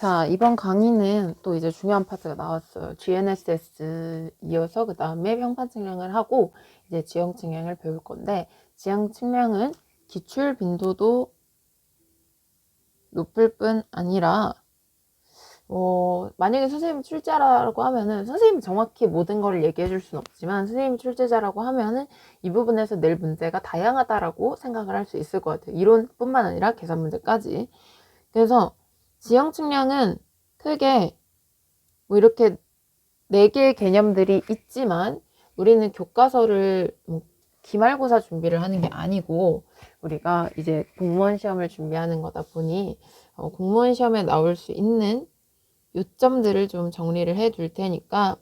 자, 이번 강의는 또 이제 중요한 파트가 나왔어요. GNSS 이어서 그 다음에 평판 측량을 하고 이제 지형 측량을 배울 건데, 지형 측량은 기출 빈도도 높을 뿐 아니라 만약에 선생님이 출제자라고 하면은 선생님이 정확히 모든 걸 얘기해 줄 수는 없지만 선생님이 출제자라고 하면은 이 부분에서 낼 문제가 다양하다라고 생각을 할 수 있을 것 같아요. 이론뿐만 아니라 계산 문제까지. 그래서 지형 측량은 크게 뭐 이렇게 4개의 개념들이 있지만 우리는 교과서를 기말고사 준비를 하는 게 아니고 우리가 이제 공무원 시험을 준비하는 거다 보니 공무원 시험에 나올 수 있는 요점들을 좀 정리를 해 둘 테니까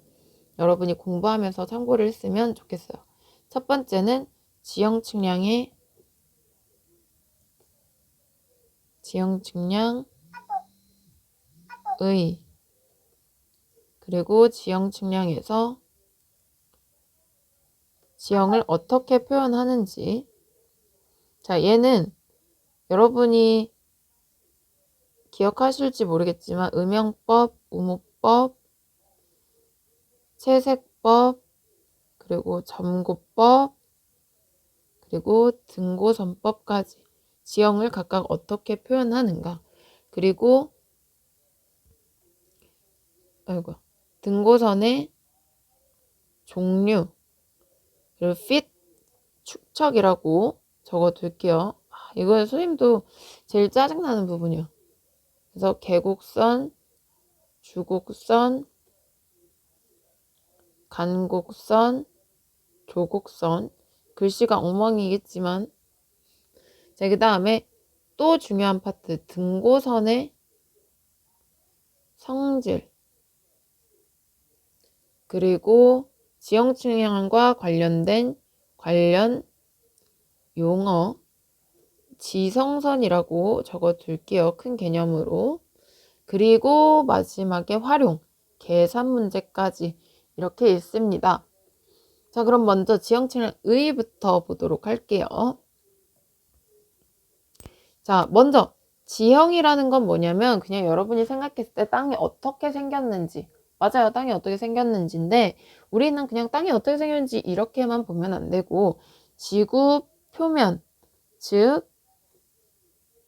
여러분이 공부하면서 참고를 했으면 좋겠어요. 첫 번째는 지형 측량의 그리고 지형 측량에서 지형을 어떻게 표현하는지. 자, 얘는 여러분이 기억하실지 모르겠지만 음영법, 우무법, 채색법, 그리고 점고법, 그리고 등고선법까지 지형을 각각 어떻게 표현하는가, 그리고 등고선의 종류, 그리고 fit, 축척이라고 적어둘게요. 이거 선생님도 제일 짜증나는 부분이요. 그래서 계곡선, 주곡선, 간곡선, 조곡선, 글씨가 엉망이겠지만. 자, 그 다음에 또 중요한 파트, 등고선의 성질, 그리고 지형 측량과 관련 용어, 지성선이라고 적어둘게요. 큰 개념으로. 그리고 마지막에 활용, 계산 문제까지 이렇게 있습니다. 자, 그럼 먼저 지형 측량 의부터 보도록 할게요. 자, 먼저 지형이라는 건 뭐냐면 그냥 여러분이 생각했을 때 땅이 어떻게 생겼는지, 맞아요, 땅이 어떻게 생겼는지인데 우리는 그냥 땅이 어떻게 생겼는지 이렇게만 보면 안 되고 지구 표면, 즉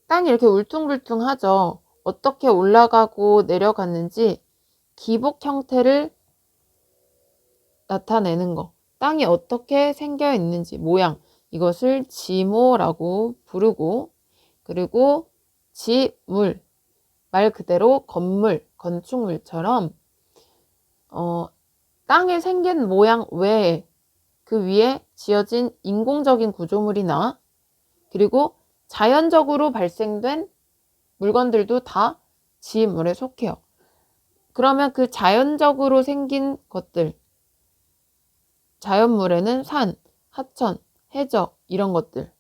땅이 이렇게 울퉁불퉁하죠. 어떻게 올라가고 내려갔는지 기복 형태를 나타내는 거, 땅이 어떻게 생겨 있는지 모양, 이것을 지모라고 부르고, 그리고 지물, 말 그대로 건물, 건축물처럼 땅에 생긴 모양 외에 그 위에 지어진 인공적인 구조물이나 그리고 자연적으로 발생된 물건들도 다 지물에 속해요. 그러면 그 자연적으로 생긴 것들, 자연물에는 산, 하천, 해저 이런 것들,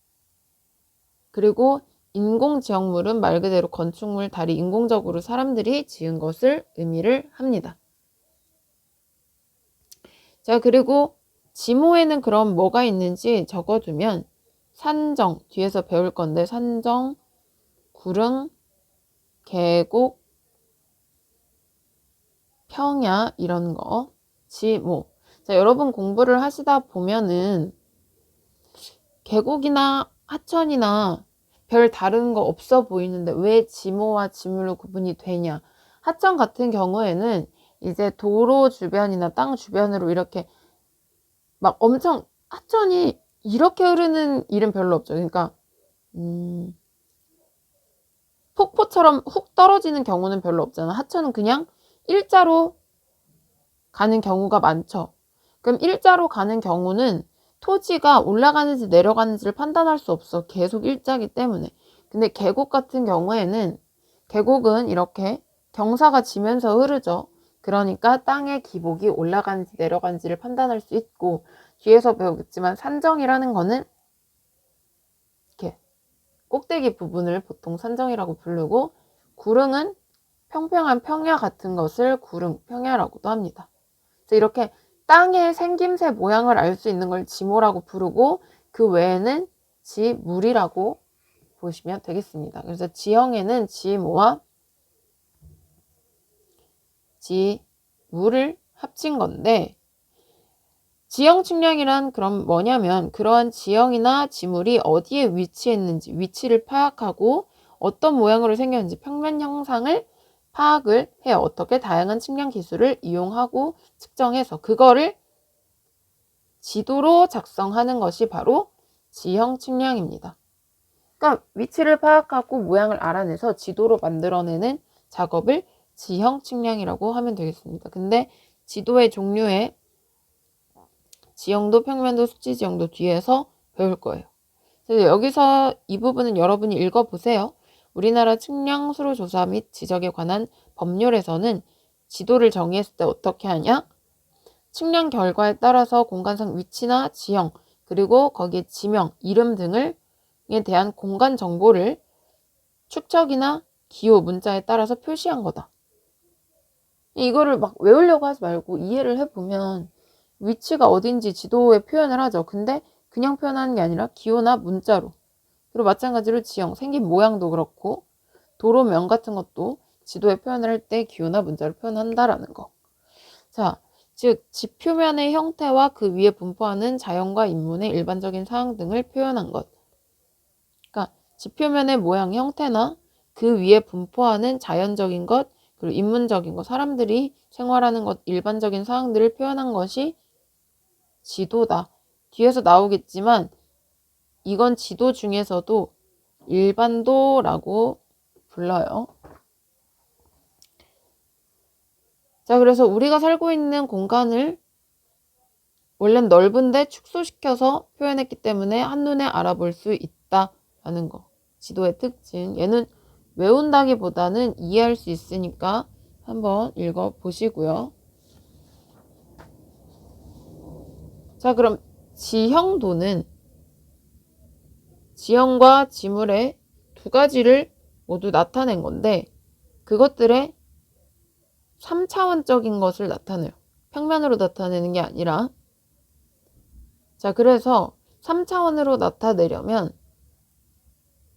그리고 인공지형물은 말 그대로 건축물, 다리, 인공적으로 사람들이 지은 것을 의미를 합니다. 자, 그리고 지모에는 그럼 뭐가 있는지 적어두면 산정, 뒤에서 배울 건데 산정, 구릉, 계곡, 평야 이런 거, 지모. 자, 여러분 공부를 하시다 보면은 계곡이나 하천이나 별 다른 거 없어 보이는데 왜 지모와 지물로 구분이 되냐. 하천 같은 경우에는 이제 도로 주변이나 땅 주변으로 이렇게 막 엄청 하천이 이렇게 흐르는 일은 별로 없죠. 그러니까 폭포처럼 훅 떨어지는 경우는 별로 없잖아. 하천은 그냥 일자로 가는 경우가 많죠. 그럼 일자로 가는 경우는 토지가 올라가는지 내려가는지를 판단할 수 없어. 계속 일자기 때문에. 근데 계곡 같은 경우에는 계곡은 이렇게 경사가 지면서 흐르죠. 그러니까 땅의 기복이 올라가는지 내려가는지를 판단할 수 있고, 뒤에서 배우겠지만 산정이라는 거는 이렇게 꼭대기 부분을 보통 산정이라고 부르고, 구릉은 평평한 평야 같은 것을 구릉, 평야라고도 합니다. 그래서 이렇게 땅의 생김새 모양을 알 수 있는 걸 지모라고 부르고 그 외에는 지물이라고 보시면 되겠습니다. 그래서 지형에는 지모와 지물을 합친 건데, 지형 측량이란 그럼 뭐냐면 그러한 지형이나 지물이 어디에 위치했는지 위치를 파악하고 어떤 모양으로 생겼는지 평면 형상을 파악을 해요. 어떻게 다양한 측량 기술을 이용하고 측정해서 그거를 지도로 작성하는 것이 바로 지형 측량입니다. 그러니까 위치를 파악하고 모양을 알아내서 지도로 만들어내는 작업을 지형 측량이라고 하면 되겠습니다. 근데 지도의 종류에 지형도, 평면도, 수치 지형도 뒤에서 배울 거예요. 그래서 여기서 이 부분은 여러분이 읽어보세요. 우리나라 측량 수로 조사 및 지적에 관한 법률에서는 지도를 정의했을 때 어떻게 하냐? 측량 결과에 따라서 공간상 위치나 지형, 그리고 거기에 지명, 이름 등에 대한 공간 정보를 축척이나 기호, 문자에 따라서 표시한 거다. 이거를 막 외우려고 하지 말고 이해를 해보면 위치가 어딘지 지도에 표현을 하죠. 근데 그냥 표현하는 게 아니라 기호나 문자로. 그리고 마찬가지로 지형, 생긴 모양도 그렇고 도로명 같은 것도 지도에 표현을 할 때 기호나 문자로 표현한다라는 거. 자, 즉 지표면의 형태와 그 위에 분포하는 자연과 인문의 일반적인 사항 등을 표현한 것. 그러니까 지표면의 모양, 형태나 그 위에 분포하는 자연적인 것, 그리고 인문적인 것, 사람들이 생활하는 것, 일반적인 사항들을 표현한 것이 지도다. 뒤에서 나오겠지만 이건 지도 중에서도 일반도라고 불러요. 자, 그래서 우리가 살고 있는 공간을 원래는 넓은데 축소시켜서 표현했기 때문에 한눈에 알아볼 수 있다라는 거. 지도의 특징. 얘는 외운다기보다는 이해할 수 있으니까 한번 읽어보시고요. 자, 그럼 지형도는 지형과 지물의 두 가지를 모두 나타낸 건데 그것들의 3차원적인 것을 나타내요. 평면으로 나타내는 게 아니라. 자, 그래서 3차원으로 나타내려면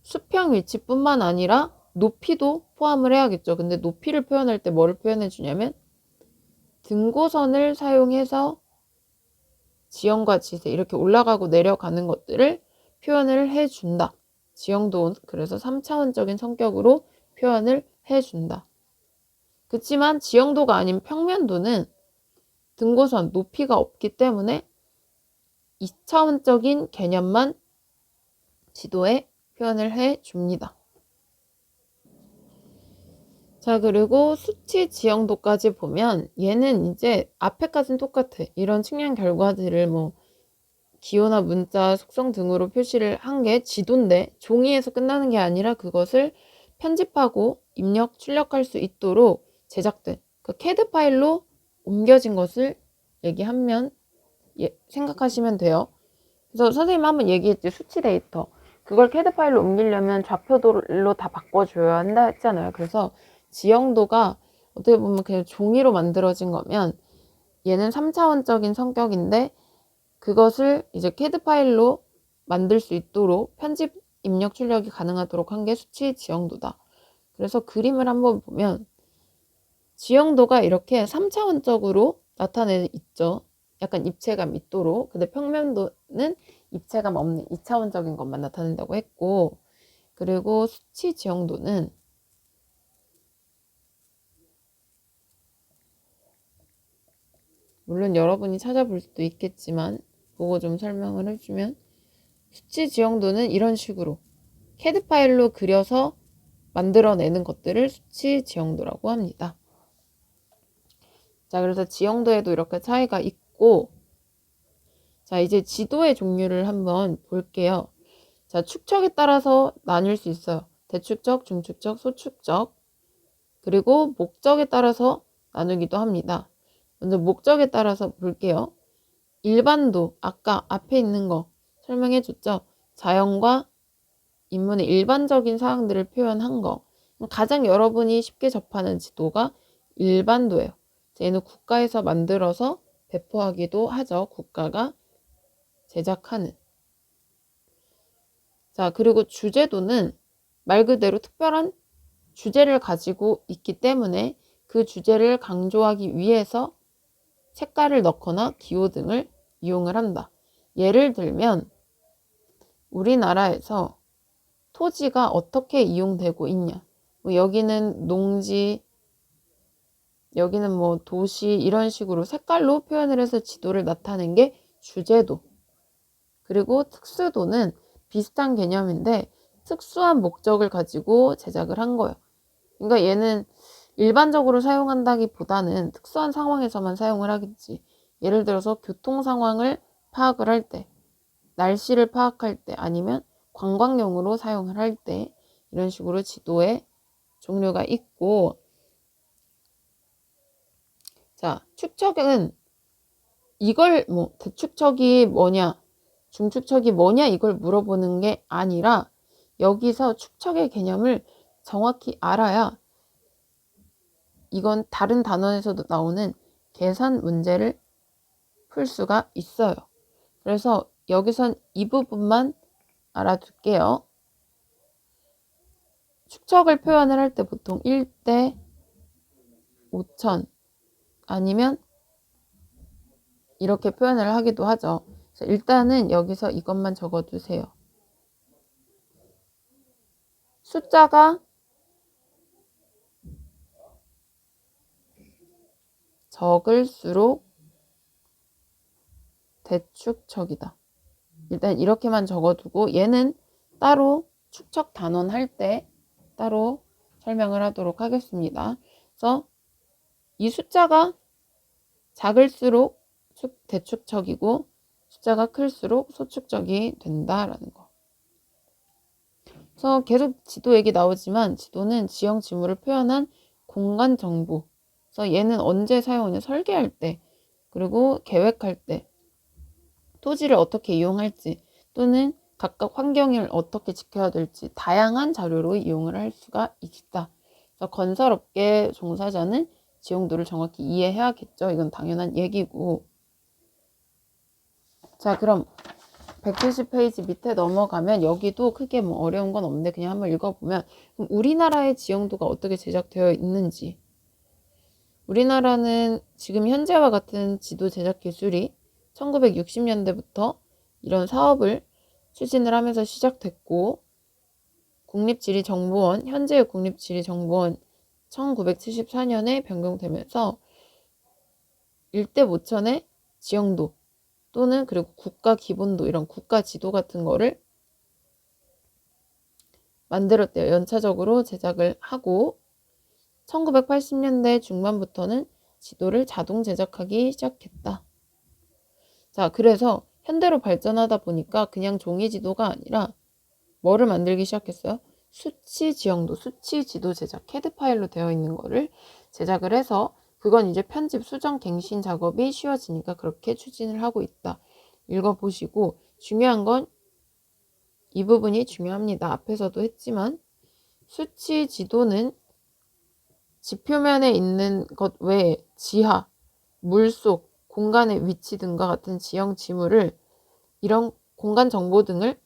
수평 위치뿐만 아니라 높이도 포함을 해야겠죠. 근데 높이를 표현할 때 뭐를 표현해 주냐면 등고선을 사용해서 지형과 지세 이렇게 올라가고 내려가는 것들을 표현을 해준다. 지형도 그래서 3차원적인 성격으로 표현을 해준다. 그렇지만 지형도가 아닌 평면도는 등고선, 높이가 없기 때문에 2차원적인 개념만 지도에 표현을 해줍니다. 자, 그리고 수치 지형도까지 보면 얘는 이제 앞에까지는 똑같아. 이런 측량 결과들을 뭐 기호나 문자, 속성 등으로 표시를 한 게 지도인데 종이에서 끝나는 게 아니라 그것을 편집하고 입력, 출력할 수 있도록 제작된 그 CAD 파일로 옮겨진 것을 얘기하면 생각하시면 돼요. 그래서 선생님 한번 얘기했지. 수치 데이터. 그걸 CAD 파일로 옮기려면 좌표도로 다 바꿔줘야 한다 했잖아요. 그래서 지형도가 어떻게 보면 그냥 종이로 만들어진 거면 얘는 3차원적인 성격인데 그것을 이제 CAD 파일로 만들 수 있도록 편집, 입력, 출력이 가능하도록 한 게 수치 지형도다. 그래서 그림을 한번 보면 지형도가 이렇게 3차원적으로 나타내 있죠. 약간 입체감 있도록. 근데 평면도는 입체감 없는 2차원적인 것만 나타낸다고 했고, 그리고 수치 지형도는 물론 여러분이 찾아볼 수도 있겠지만 보고 좀 설명을 해주면 수치 지형도는 이런 식으로 CAD 파일로 그려서 만들어내는 것들을 수치 지형도라고 합니다. 자, 그래서 지형도에도 이렇게 차이가 있고, 자, 이제 지도의 종류를 한번 볼게요. 자, 축척에 따라서 나뉠 수 있어요. 대축척, 중축척, 소축척. 그리고 목적에 따라서 나누기도 합니다. 먼저 목적에 따라서 볼게요. 일반도, 아까 앞에 있는 거 설명해 줬죠. 자연과 인문의 일반적인 사항들을 표현한 거. 가장 여러분이 쉽게 접하는 지도가 일반도예요. 얘는 국가에서 만들어서 배포하기도 하죠. 국가가 제작하는. 자, 그리고 주제도는 말 그대로 특별한 주제를 가지고 있기 때문에 그 주제를 강조하기 위해서 색깔을 넣거나 기호 등을 이용을 한다. 예를 들면 우리나라에서 토지가 어떻게 이용되고 있냐. 뭐 여기는 농지, 여기는 뭐 도시 이런 식으로 색깔로 표현을 해서 지도를 나타낸 게 주제도. 그리고 특수도는 비슷한 개념인데 특수한 목적을 가지고 제작을 한 거예요. 그러니까 얘는 일반적으로 사용한다기보다는 특수한 상황에서만 사용을 하겠지. 예를 들어서 교통 상황을 파악을 할 때, 날씨를 파악할 때, 아니면 관광용으로 사용을 할 때 이런 식으로 지도에 종류가 있고, 자, 축척은 이걸 뭐 대축척이 뭐냐, 중축척이 뭐냐 이걸 물어보는 게 아니라 여기서 축척의 개념을 정확히 알아야 이건 다른 단원에서도 나오는 계산 문제를 풀 수가 있어요. 그래서 여기선 이 부분만 알아둘게요. 축척을 표현을 할 때 보통 1대 5천 아니면 이렇게 표현을 하기도 하죠. 일단은 여기서 이것만 적어두세요. 숫자가 적을수록 대축척이다. 일단 이렇게만 적어두고 얘는 따로 축척 단원 할 때 따로 설명을 하도록 하겠습니다. 그래서 이 숫자가 작을수록 대축척이고 숫자가 클수록 소축척이 된다라는 거. 그래서 계속 지도 얘기 나오지만 지도는 지형 지물을 표현한 공간 정보. 그래서 얘는 언제 사용하냐? 설계할 때, 그리고 계획할 때, 토지를 어떻게 이용할지, 또는 각각 환경을 어떻게 지켜야 될지 다양한 자료로 이용을 할 수가 있다. 그래서 건설업계 종사자는 지형도를 정확히 이해해야겠죠. 이건 당연한 얘기고. 자, 그럼 170페이지 밑에 넘어가면 여기도 크게 뭐 어려운 건 없는데 그냥 한번 읽어보면, 그럼 우리나라의 지형도가 어떻게 제작되어 있는지. 우리나라는 지금 현재와 같은 지도 제작 기술이 1960년대부터 이런 사업을 추진을 하면서 시작됐고, 국립지리정보원, 현재의 국립지리정보원 1974년에 변경되면서 일대 모천의 지형도 또는 그리고 국가기본도, 이런 국가지도 같은 거를 만들었대요. 연차적으로 제작을 하고 1980년대 중반부터는 지도를 자동 제작하기 시작했다. 자, 그래서 현대로 발전하다 보니까 그냥 종이 지도가 아니라 뭐를 만들기 시작했어요? 수치 지형도, 수치 지도 제작, 캐드 파일로 되어 있는 거를 제작을 해서 그건 이제 편집, 수정, 갱신 작업이 쉬워지니까 그렇게 추진을 하고 있다. 읽어보시고 중요한 건 이 부분이 중요합니다. 앞에서도 했지만 수치 지도는 지표면에 있는 것 외에 지하, 물속, 공간의 위치 등과 같은 지형 지물을 이런 공간 정보 등을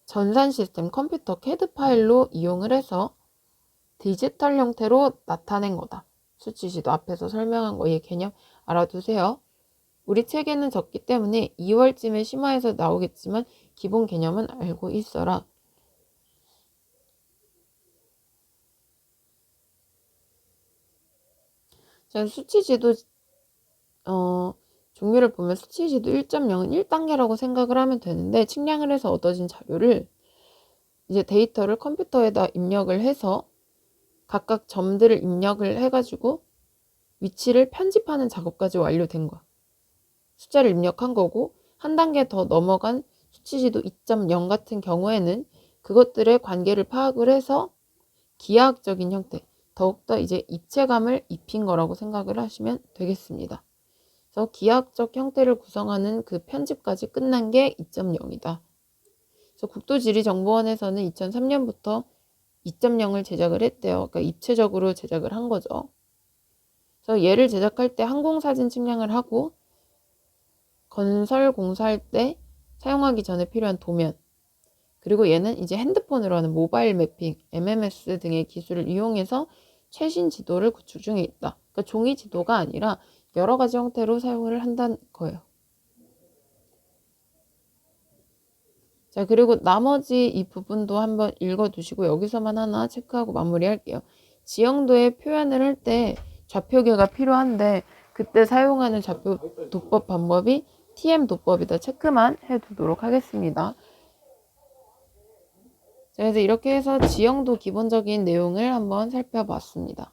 전산 시스템, 컴퓨터, 캐드 파일로 이용을 해서 디지털 형태로 나타낸 거다. 수치 지도 앞에서 설명한 거의 개념 알아두세요. 우리 책에는 적기 때문에 2월쯤에 심화해서 나오겠지만 기본 개념은 알고 있어라. 자, 수치지도 종류를 보면 수치지도 1.0은 1단계라고 생각을 하면 되는데, 측량을 해서 얻어진 자료를 이제 데이터를 컴퓨터에다 입력을 해서 각각 점들을 입력을 해가지고 위치를 편집하는 작업까지 완료된 거야. 숫자를 입력한 거고, 한 단계 더 넘어간 수치지도 2.0 같은 경우에는 그것들의 관계를 파악을 해서 기하학적인 형태, 더욱더 이제 입체감을 입힌 거라고 생각을 하시면 되겠습니다. 그래서 기하학적 형태를 구성하는 그 편집까지 끝난 게 2.0이다. 그래서 국토지리정보원에서는 2003년부터 2.0을 제작을 했대요. 그러니까 입체적으로 제작을 한 거죠. 그래서 얘를 제작할 때 항공사진 측량을 하고, 건설 공사할 때 사용하기 전에 필요한 도면, 그리고 얘는 이제 핸드폰으로 하는 모바일 매핑, MMS 등의 기술을 이용해서 최신 지도를 구축 중에 있다. 그러니까 종이 지도가 아니라 여러 가지 형태로 사용을 한다는 거예요. 자, 그리고 나머지 이 부분도 한번 읽어두시고 여기서만 하나 체크하고 마무리할게요. 지형도의 표현을 할 때 좌표계가 필요한데 그때 사용하는 좌표 도법 방법이 TM 도법이다. 체크만 해두도록 하겠습니다. 자, 그래서 이렇게 해서 지형도 기본적인 내용을 한번 살펴봤습니다.